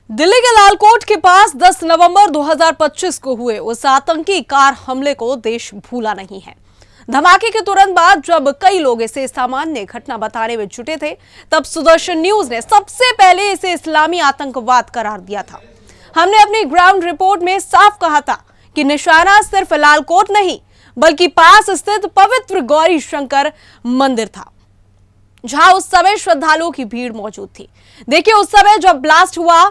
दिल्ली के लालकोट के पास 10 नवंबर 2025 को हुए उस आतंकी कार हमले को देश भूला नहीं है। धमाके के तुरंत बाद जब कई लोग इसे सामान्य घटना बताने में जुटे थे, तब सुदर्शन न्यूज ने सबसे पहले इसे इस्लामी आतंकवाद करार दिया था। हमने अपनी ग्राउंड रिपोर्ट में साफ कहा था कि निशाना सिर्फ लालकोट नहीं, बल्कि पास स्थित पवित्र गौरी शंकर मंदिर था, जहां उस समय श्रद्धालुओं की भीड़ मौजूद थी। देखिए, उस समय जब ब्लास्ट हुआ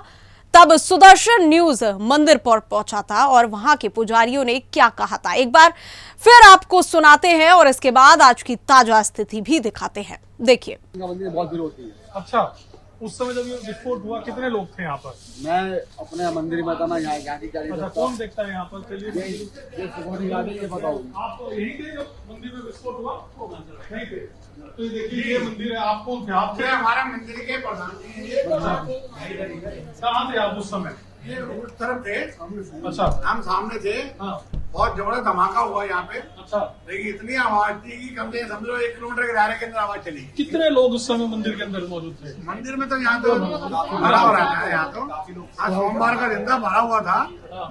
तब सुदर्शन न्यूज मंदिर पर पहुंचा था और वहां के पुजारियों ने क्या कहा था, एक बार फिर आपको सुनाते हैं और इसके बाद आज की ताजा स्थिति भी दिखाते हैं। देखिए। मंदिर बहुत भीड़ होती है। अच्छा, उस समय जब ये विस्फोट हुआ कितने लोग थे यहाँ पर? मैं अपने मंदिर में था ना, यहाँ की गाड़ी। अच्छा, कौन देखता है यहाँ पर? चलिए, ये सिक्योरिटी गार्ड है, ये बताओ। आप तो यही थे जब मंदिर में विस्फोट हुआ? नहीं थे। तो ये देखिए, ये मंदिर है। आप कौन थे? आप थे हमारा मंदिर के प्रधान जी। कहाँ थे आप उस समय? ये उस तरफ थे। अच्छा, हम सामने थे। हाँ, बहुत जबरदस्त धमाका हुआ यहाँ पे। अच्छा। लेकिन इतनी आवाज थी कि कम से कम समझो 1 किलोमीटर के दायरे के अंदर आवाज चली। कितने लोग उस समय मंदिर के अंदर मौजूद थे? मंदिर में तो यहाँ तो भरा हो रहा था। यहाँ तो आज सोमवार का दिन था, भरा हुआ था,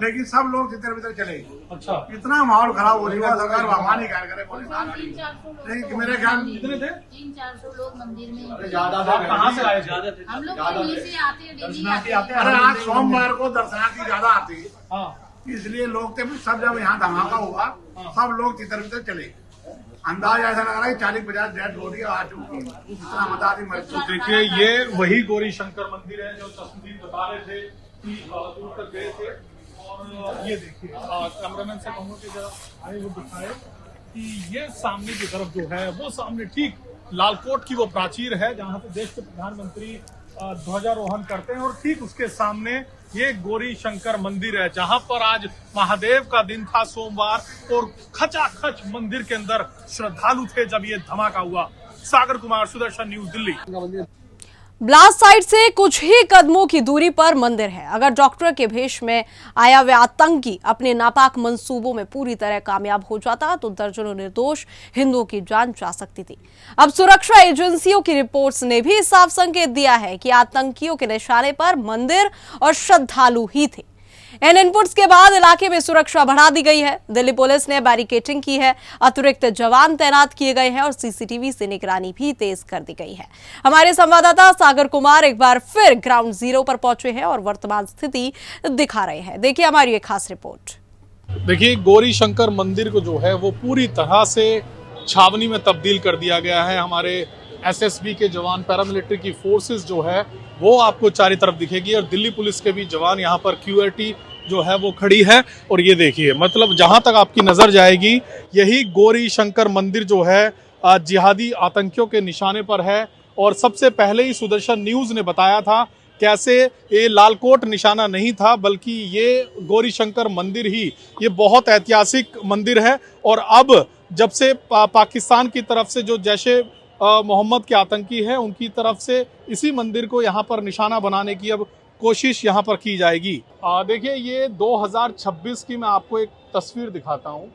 लेकिन सब लोग तितर बितर चले। अच्छा, इतना माहौल खराब हो चुका था, भगवान ही ख्याल करे। लेकिन मेरे ख्याल कितने थे? 300-400 लोग मंदिर में। ज्यादा कहाँ से आए थे? हम लोग यहीं से आते हैं, डेली आते हैं। अरे आज सोमवार को दर्शनार्थी ज्यादा आते हैं, हाँ, इसलिए लोग थे। सब जब यहाँ धमाका हुआ सब लोग तितर बितर चले। अंदाज ऐसा लग रहा है 40-50 डेड बॉडी आ चुकी है। इतना मतादी मर तो देखिए, ये वही गौरी शंकर मंदिर है जो तस्वीर बता रहे थे कि दूर तक गए थे। और ये देखिए, कैमरामैन से कहूँगा कि जरा आए वो दिखाए कि ये सामने की तरफ जो है वो सामने ठीक लालकोट की वो प्राचीर है जहाँ पे देश के प्रधानमंत्री ध्वजारोहण करते हैं, और ठीक उसके सामने ये गौरी शंकर मंदिर है जहां पर आज महादेव का दिन था, सोमवार, और खचाखच मंदिर के अंदर श्रद्धालु थे जब ये धमाका हुआ। Sagar Kumar, Sudarshan news, Delhi. Blast site से कुछ ही कदमों की दूरी पर मंदिर है। अगर डॉक्टर के भेष में आया हुआ आतंकी अपने नापाक मंसूबों में पूरी तरह कामयाब हो जाता तो दर्जनों निर्दोष हिंदुओं की जान जा सकती थी। अब सुरक्षा एजेंसियों की रिपोर्ट्स ने भी साफ संकेत दिया है कि आतंकियों के निशाने पर मंदिर और श्रद्धालु ही थे। इन इनपुट्स के बाद इलाके में सुरक्षा बढ़ा दी गई है। दिल्ली पुलिस ने बैरिकेडिंग की है, अतिरिक्त जवान तैनात किए गए हैं और सीसीटीवी से निगरानी भी तेज कर दी गई है। हमारे संवाददाता सागर कुमार एक बार फिर ग्राउंड जीरो पर पहुंचे हैं और वर्तमान स्थिति दिखा रहे हैं। देखिए हमारी एक खास रिपोर्ट। देखिए, गौरी शंकर मंदिर को जो है वो पूरी तरह से छावनी में तब्दील कर दिया गया है। हमारे एसएसबी के जवान, पैरामिलिट्री की फोर्सेस जो है वो आपको चारों तरफ दिखेगी, और दिल्ली पुलिस के भी जवान यहाँ पर क्यूआरटी जो है वो खड़ी है। और ये देखिए, मतलब जहाँ तक आपकी नजर जाएगी यही गौरी शंकर मंदिर जो है जिहादी आतंकियों के निशाने पर है। और सबसे पहले ही सुदर्शन न्यूज ने बताया था कैसे ये लालकोट निशाना नहीं था, बल्कि ये गौरी शंकर मंदिर ही ये बहुत ऐतिहासिक मंदिर है। और अब जब से पाकिस्तान की तरफ से जो जैशे मोहम्मद के आतंकी हैं उनकी तरफ से इसी मंदिर को यहाँ पर निशाना बनाने की अब कोशिश यहाँ पर की जाएगी। देखिए, ये 2026 की मैं आपको एक तस्वीर दिखाता हूँ।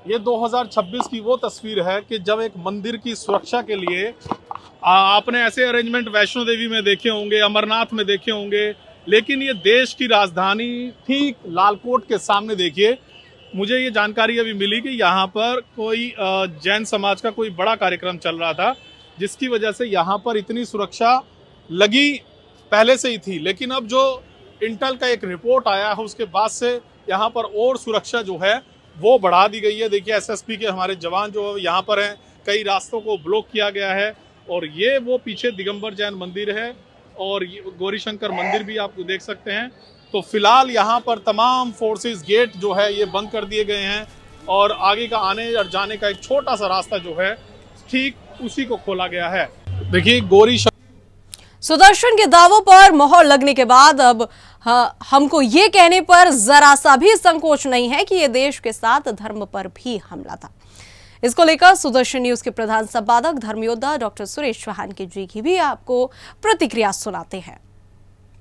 ये 2026 की वो तस्वीर है कि जब एक मंदिर की सुरक्षा के लिए आपने ऐसे अरेंजमेंट वैष्णो देवी में देखे होंगे, अमरनाथ में देखे होंगे, लेकिन ये देश की राजधानी ठीक लालकोट के सामने देखिए। मुझे ये जानकारी अभी मिली कि यहाँ पर कोई जैन समाज का कोई बड़ा कार्यक्रम चल रहा था, जिसकी वजह से यहाँ पर इतनी सुरक्षा लगी पहले से ही थी। लेकिन अब जो इंटेल का एक रिपोर्ट आया है उसके बाद से यहाँ पर और सुरक्षा जो है वो बढ़ा दी गई है। देखिए, एसएसपी के हमारे जवान जो यहाँ पर हैं, कई रास्तों को ब्लॉक किया गया है। और ये वो पीछे दिगंबर जैन मंदिर है और गौरी शंकर मंदिर भी आप देख सकते हैं। तो फिलहाल यहाँ पर तमाम फोर्सेस गेट जो है ये बंद कर दिए गए हैं, और आगे का आने और जाने का एक छोटा सा रास्ता जो है ठीक उसी को खोला गया है। देखिए, गौरी सुदर्शन के दावों पर मोहर लगने के बाद अब हमको ये कहने पर जरा सा भी संकोच नहीं है कि ये देश के साथ धर्म पर भी हमला था। इसको लेकर सुदर्शन न्यूज के प्रधान संपादक धर्मयोद्धा डॉक्टर सुरेश चौहान की जी की भी आपको प्रतिक्रिया सुनाते हैं।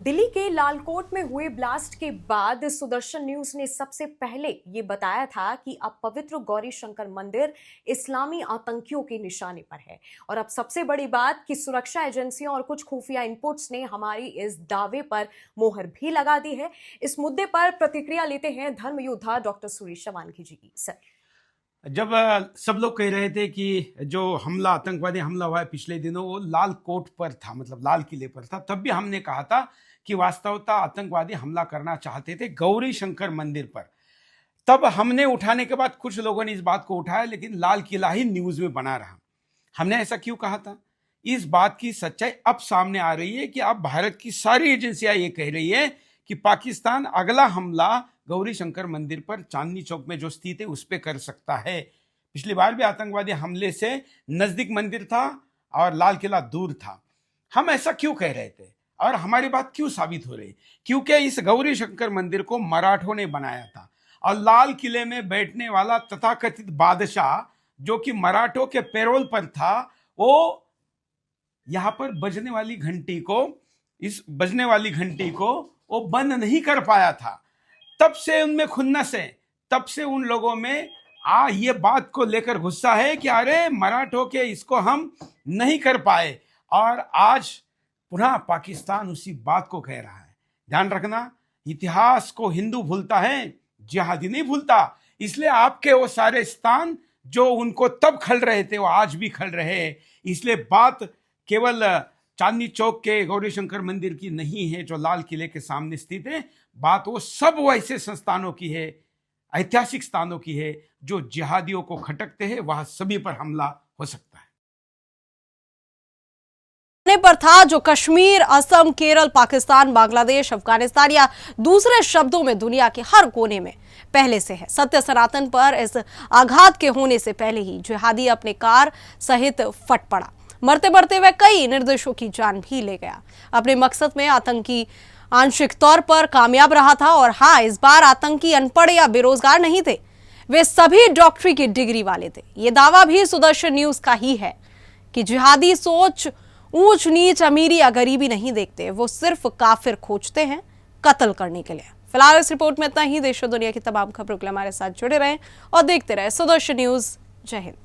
दिल्ली के लालकोट में हुए ब्लास्ट के बाद सुदर्शन न्यूज ने सबसे पहले ये बताया था कि अब पवित्र गौरी शंकर मंदिर इस्लामी आतंकियों के निशाने पर है। और अब सबसे बड़ी बात कि सुरक्षा एजेंसियों और कुछ खुफिया इनपुट्स ने हमारी इस दावे पर मोहर भी लगा दी है। इस मुद्दे पर प्रतिक्रिया लेते हैं धर्म योद्धा डॉक्टर सुरेश चवानगी जी की। सर, जब सब लोग कह रहे थे कि जो हमला, आतंकवादी हमला हुआ है पिछले दिनों, वो लाल कोट पर था, मतलब लाल किले पर था, तब भी हमने कहा था कि वास्तवता आतंकवादी हमला करना चाहते थे गौरी शंकर मंदिर पर। तब हमने उठाने के बाद कुछ लोगों ने इस बात को उठाया, लेकिन लाल किला ही न्यूज में बना रहा। हमने ऐसा क्यों कहा था? इस बात की सच्चाई अब सामने आ रही है कि अब भारत की सारी एजेंसियां ये कह रही है कि पाकिस्तान अगला हमला गौरी शंकर मंदिर पर चांदनी चौक में जो स्थित है उस पर कर सकता है। पिछली बार भी आतंकवादी हमले से नजदीक मंदिर था और लाल किला दूर था। हम ऐसा क्यों कह रहे थे और हमारी बात क्यों साबित हो रही? क्योंकि इस गौरी शंकर मंदिर को मराठों ने बनाया था और लाल किले में बैठने वाला तथाकथित बादशाह जो कि मराठों के पैरोल पर था, वो यहाँ पर बजने वाली घंटी को वो बंद नहीं कर पाया था। तब से उनमें खुन्नस है, तब से उन लोगों में ये बात को लेकर गुस्सा है कि अरे मराठों के इसको हम नहीं कर पाए, और आज पुनः पाकिस्तान उसी बात को कह रहा है। ध्यान रखना, इतिहास को हिंदू भूलता है, जिहादी नहीं भूलता। इसलिए आपके वो सारे स्थान जो उनको तब खल रहे थे वो आज भी खल रहे हैं। इसलिए बात केवल चांदनी चौक के गौरी शंकर मंदिर की नहीं है जो लाल किले के सामने स्थित है, बात वो सब वैसे संस्थानों की है, ऐतिहासिक स्थानों की है जो जिहादियों को खटकते हैं, वहां सभी पर हमला हो सकता है। पर था जो कश्मीर, असम, केरल, पाकिस्तान, बांग्लादेश, अफगानिस्तान या दूसरे शब्दों में दुनिया के हर कोने में पहले से है। सत्य सनातन पर इस आघात के होने से पहले ही जिहादी अपने कार सहित फट पड़ा। मरते मरते वह कई निर्दोषों की जान भी ले गया। अपने मकसद में आतंकी आंशिक तौर पर कामयाब रहा था। और हाँ, इस बार आतंकी अनपढ़ या बेरोजगार नहीं थे, वे सभी डॉक्टरी की डिग्री वाले थे। ये दावा भी सुदर्शन न्यूज का ही है कि जिहादी सोच ऊंच नीच, अमीरी या गरीबी नहीं देखते, वो सिर्फ काफिर खोजते हैं कत्ल करने के लिए। फिलहाल इस रिपोर्ट में इतना ही। देश और दुनिया की तमाम खबरों के लिए हमारे साथ जुड़े रहें और देखते रहे सुदर्शन न्यूज। जय हिंद।